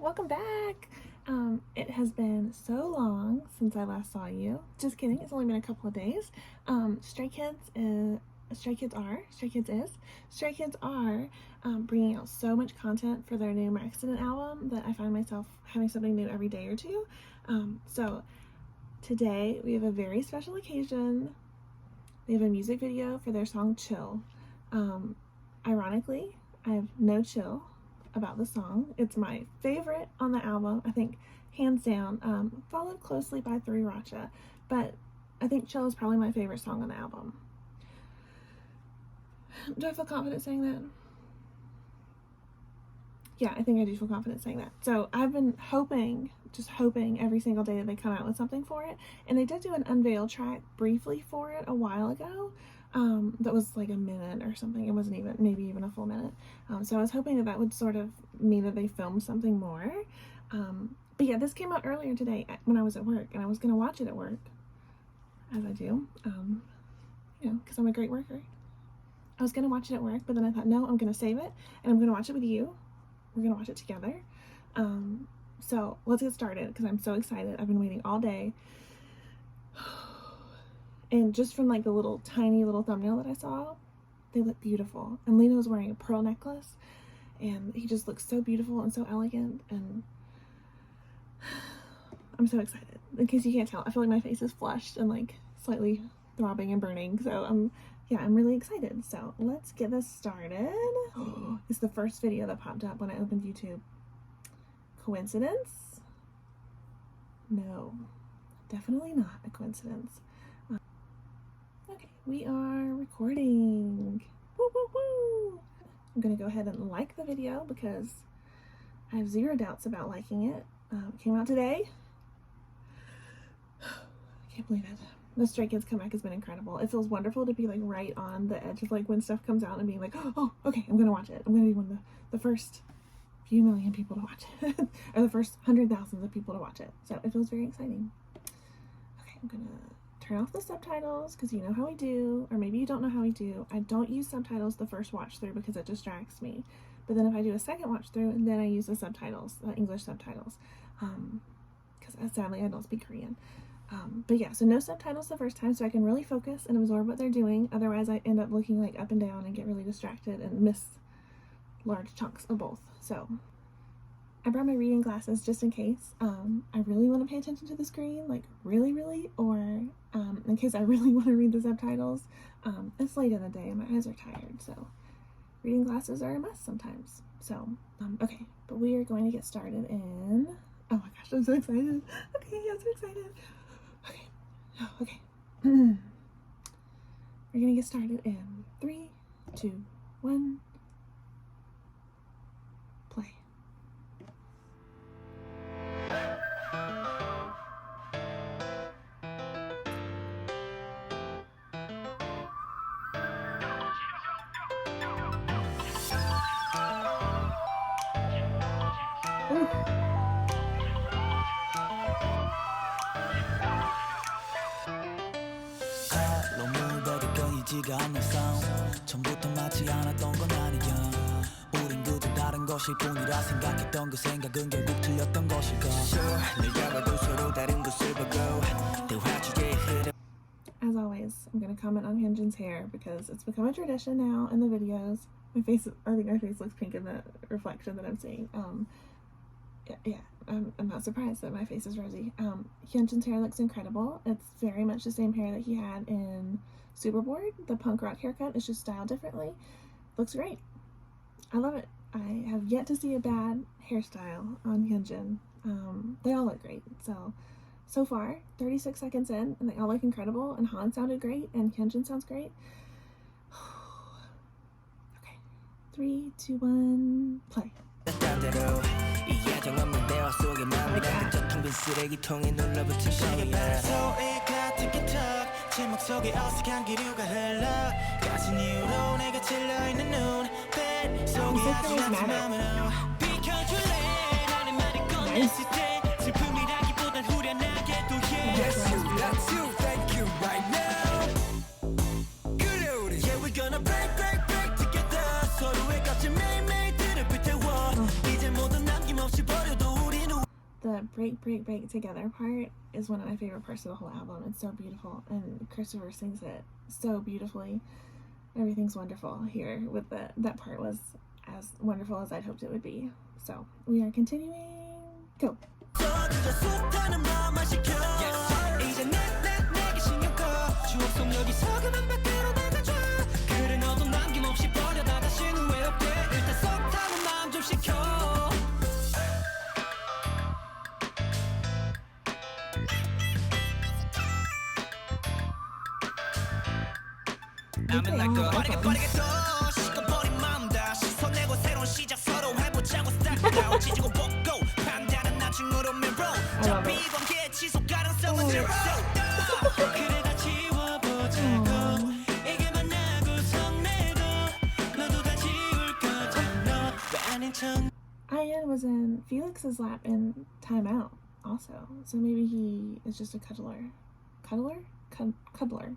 welcome back. It has been so long since I last saw you. Just kidding, it's only been a couple of days. Stray Kids are bringing out so much content for their new Maxident album that I find myself having something new every day or two. So today we have a very special occasion. They have a music video for their song Chill. Ironically, I have no chill about the song. It's my favorite on the album, I think, hands down, followed closely by Sriracha, but I think Chill is probably my favorite song on the album. Do I feel confident saying that? Yeah, I think I do feel confident saying that. So I've been just hoping every single day that they come out with something for it, and they did do an unveil track briefly for it a while ago. That was like a minute or something. It wasn't even, maybe even a full minute. So I was hoping that would sort of mean that they filmed something more. But yeah, this came out earlier today when I was at work, and I was going to watch it at work, as I do, because I'm a great worker. I was going to watch it at work, but then I thought, no, I'm going to save it, and I'm going to watch it with you. We're going to watch it together. So let's get started, because I'm so excited. I've been waiting all day. And just from like the tiny little thumbnail that I saw, they look beautiful. And Lino was wearing a pearl necklace, and he just looks so beautiful and so elegant, and I'm so excited. In case you can't tell, I feel like my face is flushed and like slightly throbbing and burning. So I'm really excited. So let's get this started. It's the first video that popped up when I opened YouTube. Coincidence? No, definitely not a coincidence. Okay, we are recording. Woo, woo, woo. I'm gonna go ahead and like the video because I have zero doubts about liking it. It came out today. I can't believe it. The Stray Kids comeback has been incredible. It feels wonderful to be like right on the edge of like when stuff comes out and being like, oh, okay, I'm gonna watch it. I'm gonna be one of the first few million people to watch it, or the first 100,000s of people to watch it. So it feels very exciting. Okay, I'm gonna turn off the subtitles because you know how I do, or maybe you don't know how I do. I don't use subtitles the first watch through because it distracts me. But then if I do a second watch through, then I use the subtitles, English subtitles, because sadly I don't speak Korean. But yeah, so no subtitles the first time so I can really focus and absorb what they're doing. Otherwise I end up looking like up and down and get really distracted and miss large chunks of both. So I brought my reading glasses just in case I really want to pay attention to the screen, like really, or in case I really want to read the subtitles. It's late in the day and my eyes are tired, so reading glasses are a must sometimes. So, okay, but we are going to get started in, oh my gosh, I'm so excited. Okay, I'm so excited. Okay. We're gonna get started in 3, 2, 1, play. 지가 않는 싸움 처음부터 맞지 않았던 건 아니야 우린 그저 다른 것일 뿐이라 생각했던 그 생각은 결국 틀렸던 것일까 내가 봐도 서로 다른 것을 보고 대화 주제의 흐름. As always, I'm going to comment on Hyunjin's hair because it's become a tradition now in the videos. My face, I think my face looks pink in the reflection that I'm seeing. Yeah, I'm not surprised that my face is rosy. Hyunjin's hair looks incredible. It's very much the same hair that he had in Superboard. The punk rock haircut is just styled differently. Looks great. I love it. I have yet to see a bad hairstyle on Hyunjin. They all look great. So far, 36 seconds in, and they all look incredible, and Han sounded great, and Hyunjin sounds great. Okay, 3, 2, 1, play. 제목 속에 어색한 기류가 흘러 가진 이유로 내가 찔러있는 눈빛 속에 아주 얕은 마음으로 비켜줄래 라는 말이 꺼냈을 때 슬픔이라기보단 후련하게 또 Yes you, that's you, thank you right now 그래 우리 Yeah we're gonna break together 서로의 값을 매일매일 들을 불태워 이제 모두 남김없이 버려도 break, break, break together part is one of my favorite parts of the whole album. It's so beautiful, and Christopher sings it so beautifully. Everything's wonderful here with that part was as wonderful as I'd hoped it would be. So we are continuing. Go. 남은 날 거 빠르게 빠르게 더 식어버린 마음 다시 손내고 새로운 시작 서로 해보자고 스타트다운 지지고 뻗고 판단은 나중으로 mirror 잡히 관계 지속 가능성은 zero 그래 다 지워보자고 이게 만나고 성내고 너도 다 지울 거잖아 왜 아닌 척 Ian was in Felix's lap in Time Out also, so maybe he is just a cuddler. Cuddler? Cuddler.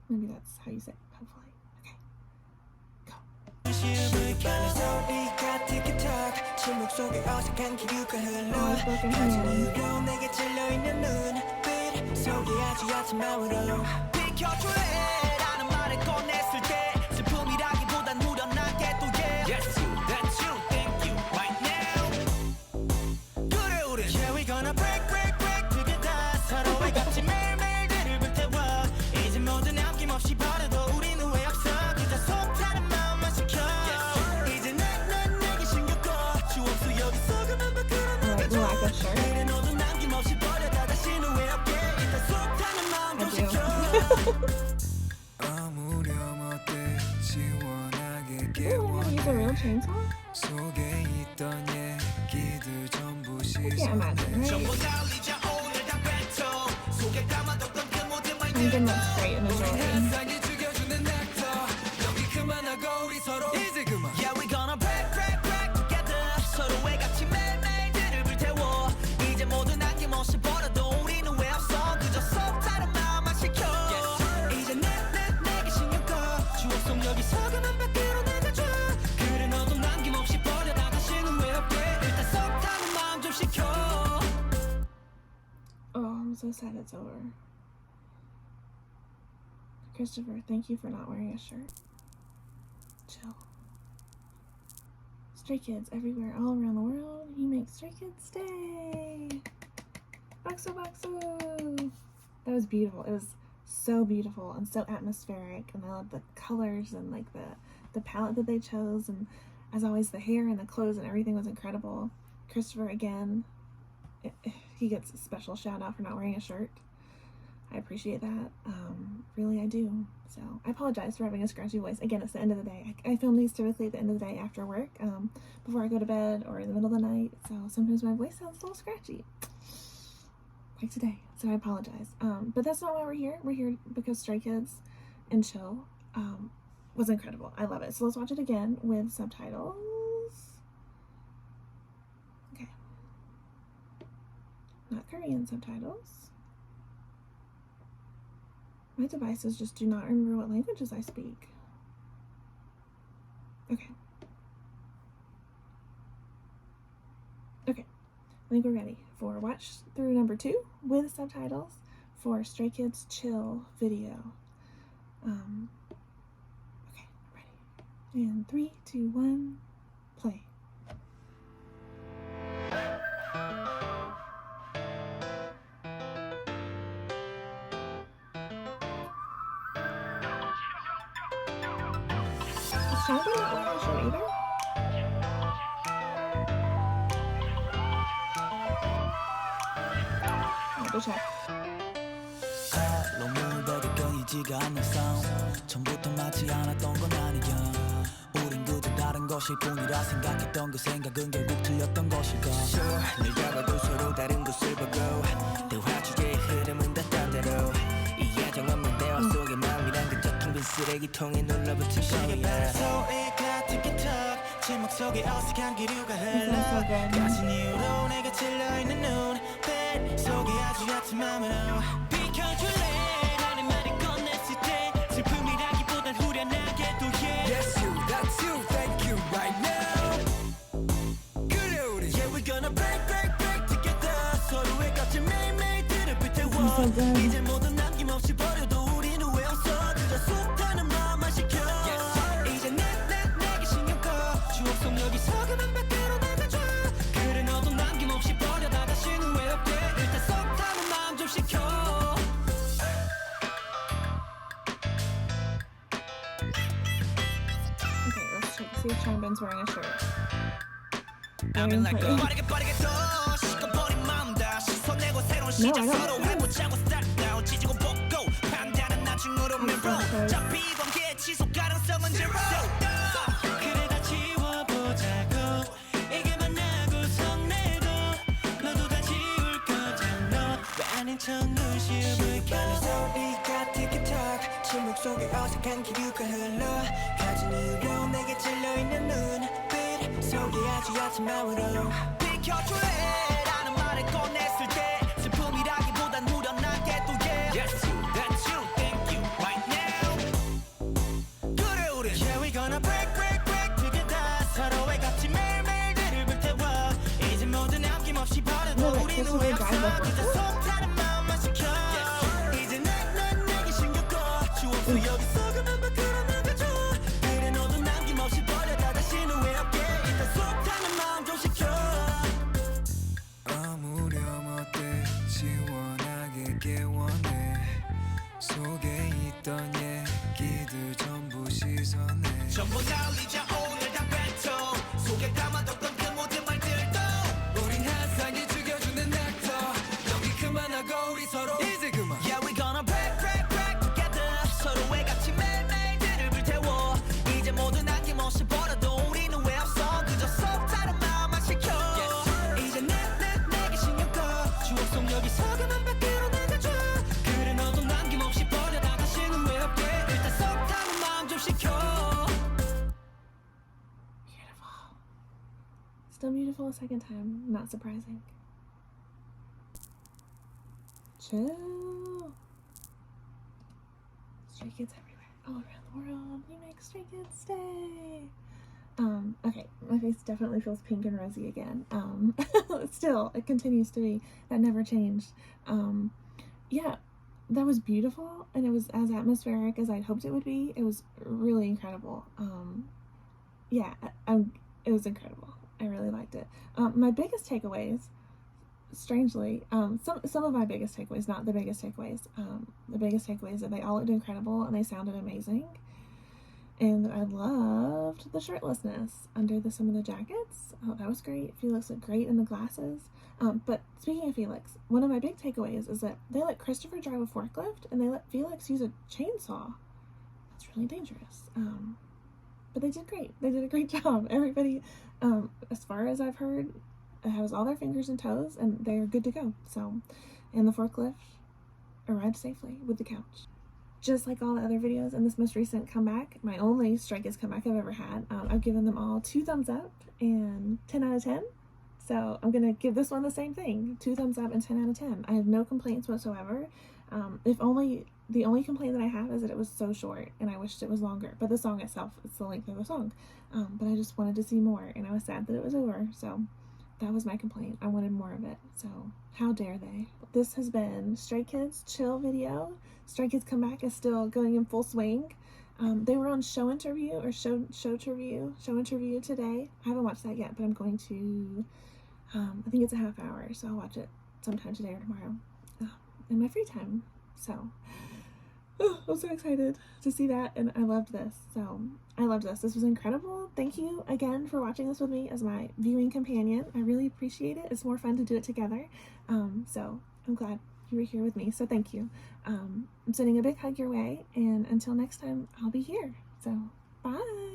Maybe that's how you say it, hopefully. Okay. Go. Yes, you, that's you, thank you, right now. 그래 우리 Yeah, we gonna break, break, break together 서로의 값진 매일매일들을 불태워 이제 모두 남김없이 버려도 우린 후회 없어 그저 속타는 마음만 시켜 이제 난 내게 신경 꺼 추억 속 여기서 그만 밖으로 나가줘 이제 모두 남김없이 버려다 다신 후회 없게 일단 속타는 마음 좀 시켜 아무렴 어때 시원하게 Ooh, use a real chainsaw? 속에 있던 얘기들 전부 I can't imagine, right? 전부 달리자 오늘 다 뱉어 속에 담아뒀던 그 모든 Ian looks great in the jewelry. 세상이 죽여주는 넥터 여기 그만하고 우리 서로 이제 그만 Yeah we gonna break break break together 서로의 값진 매일매일들을 불태워 이제 모두 남김없이 버려도 우린 후회 없어 그저 속다른 마음만 시켜 이제 내게 신경 꺼 추억 속 여기서 그만 밖으로 나가줘 그래 너도 남김없이 버려다 다시는 후회 없게 일단 속다른 마음 좀 시켜 Oh, I'm so sad it's over. Christopher, thank you for not wearing a shirt. Chill. Stray Kids everywhere, all around the world. You make Stray Kids stay. Bakso Bakso. That was beautiful. It was so beautiful and so atmospheric, and I love the colors and like the palette that they chose, and as always the hair and the clothes and everything was incredible. Christopher again, he gets a special shout out for not wearing a shirt. I appreciate that. Really, I do. So I apologize for having a scratchy voice. Again, it's the end of the day. I film these typically at the end of the day after work, before I go to bed or in the middle of the night. So sometimes my voice sounds a little scratchy, like today. So I apologize. But that's not why we're here. We're here because Stray Kids and Chill was incredible. I love it. So let's watch it again with subtitles. Okay. Not Korean subtitles. My devices just do not remember what languages I speak. Okay. Okay. I think we're ready for watch through number 2 with subtitles for Stray Kids Chill video. Okay, ready. And 3, 2, 1, play. Is Changbin not wearing a shirt either? I'll go check. 칼로물들이 끊이지가 않는 싸움 처음부터 맞지 않았던 건 아니야 우린 그저 다른 것일 뿐이라 생각했던 그 생각은 결국 틀렸던 것일까 Sure 늘 잡아도 서로 다른 것을 보고 대화 주제의 흐름은 다 딴 대로 이해정 없는 대화 속의 마음이란 그저 텅 빈 쓰레기통에 눌러붙은 거야 소리가 틱틱탁 침묵 속에 어색한 기류가 흘러 가진 이유로 내가 찔러있는 눈빛 속에 아주 얕은 맘으로 비켜줄래 라는 말을 꺼냈을 때 슬픔이라기보단 후련하게도 yeah Yes you, that's you, thank you right now 그래 우리 Yeah we're gonna break so good. 이제 모두 남김없이 버려도 우리는 왜 없어 그저 속타는 마음만 시켜 이제 내게 신경 꺼 추억 속 여기서 그만 밖으로 나가줘 그래 너도 남김없이 버려다 다시는 왜 없게 일단 속타는 마음 좀 시켜 Okay, let's check. See if Changbin's wearing a shirt. I'm like Wearing 빠르게 더 식어버린 마음 다시 손내고 새로운 I 시작 don't 서로 know. 해보자고 start now 지지고 볶고 판단은 나중으로 mirror Okay. 어차피 관계의 지속 가능성은 zero 그래 다 지워보자고 이게 만나고 성내도 너도 다 지울 거잖아 왜 아닌 척 눈시울까 소리가 티키타크 침묵 속에 어색한 기류가 흘러 가진 이유로 내게 찔려있는 눈빛 속에 아주 얕은 마음으로 비켜줄래 라는 말을 꺼냈을 때 슬픔이라기보단 후련하게 또 yeah That's you, that's you, thank you, right now 그래 우린 Yeah we gonna break, break, break together 서로의 값진 매일매일들을 불태워 이제 모두 남김없이 버려도 No, like, 우리는 this is 왜 a drive 없어 up 그저 with 속타는 마음만 시켜 이제 내게 신경 꺼 추억 속 여기서 그만 밖으로 나가줘 그래 너도 남김없이 버려다 다시는 왜 없게 일단 속타는 마음 좀 시켜 아무렴 어때 시원하게 깨워내 속에 있던 얘기들 전부 씻어내 전부 날리자 오늘 다 뱉어 속에 담아뒀던 그 모든 말들도 우린 한상이 죽여주는 넥터 여기 그만하고 우리 서로 이제 그만 Yeah we gonna break break break together 서로의 값진 매일매일들을 불태워 이제 모두 남김없이 버려도 우리는 왜 없어 그저 속다른 마음만 시켜 이제 내게 신경 꺼 추억 속 여기서 그만 밖으로 나가줘 그래 너도 남김없이 버려다 다시는 왜 없게 일단 속다른 마음 좀 시켜 Beautiful. Still beautiful a second time. Not surprising. Chill. Stray Kids everywhere. All around the world. You make Stray Kids stay. Okay. My face definitely feels pink and rosy again. Still, it continues to be. That never changed. Yeah. That was beautiful, and it was as atmospheric as I'd hoped it would be. It was really incredible. Yeah, it was incredible. I really liked it. My biggest takeaways, strangely, some of my biggest takeaways, not the biggest takeaways. The biggest takeaways that they all looked incredible and they sounded amazing, and I loved the shirtlessness under some of the jackets. Oh, that was great. Felix looked great in the glasses. But speaking of Felix, one of my big takeaways is that they let Christopher drive a forklift and they let Felix use a chainsaw. That's really dangerous. But they did great. They did a great job. Everybody, as far as I've heard, has all their fingers and toes, and they're good to go. So, and the forklift arrived safely with the couch. Just like all the other videos in this most recent comeback, my only Stray Kids comeback I've ever had, I've given them all 2 thumbs up and 10 out of 10. So I'm going to give this one the same thing, 2 thumbs up and 10 out of 10. I have no complaints whatsoever. The only complaint that I have is that it was so short and I wished it was longer. But the song itself, it's the length of the song. But I just wanted to see more and I was sad that it was over. So that was my complaint. I wanted more of it. So how dare they? This has been Stray Kids chill video. Stray Kids Comeback is still going in full swing. They were on Show Interview today. I haven't watched that yet, but I'm going to. I think it's a half hour, so I'll watch it sometime today or tomorrow in my free time. So I'm so excited to see that, and I loved this. This was incredible. Thank you again for watching this with me as my viewing companion. I really appreciate it. It's more fun to do it together. So I'm glad you were here with me. So thank you. I'm sending a big hug your way, and until next time, I'll be here. So bye.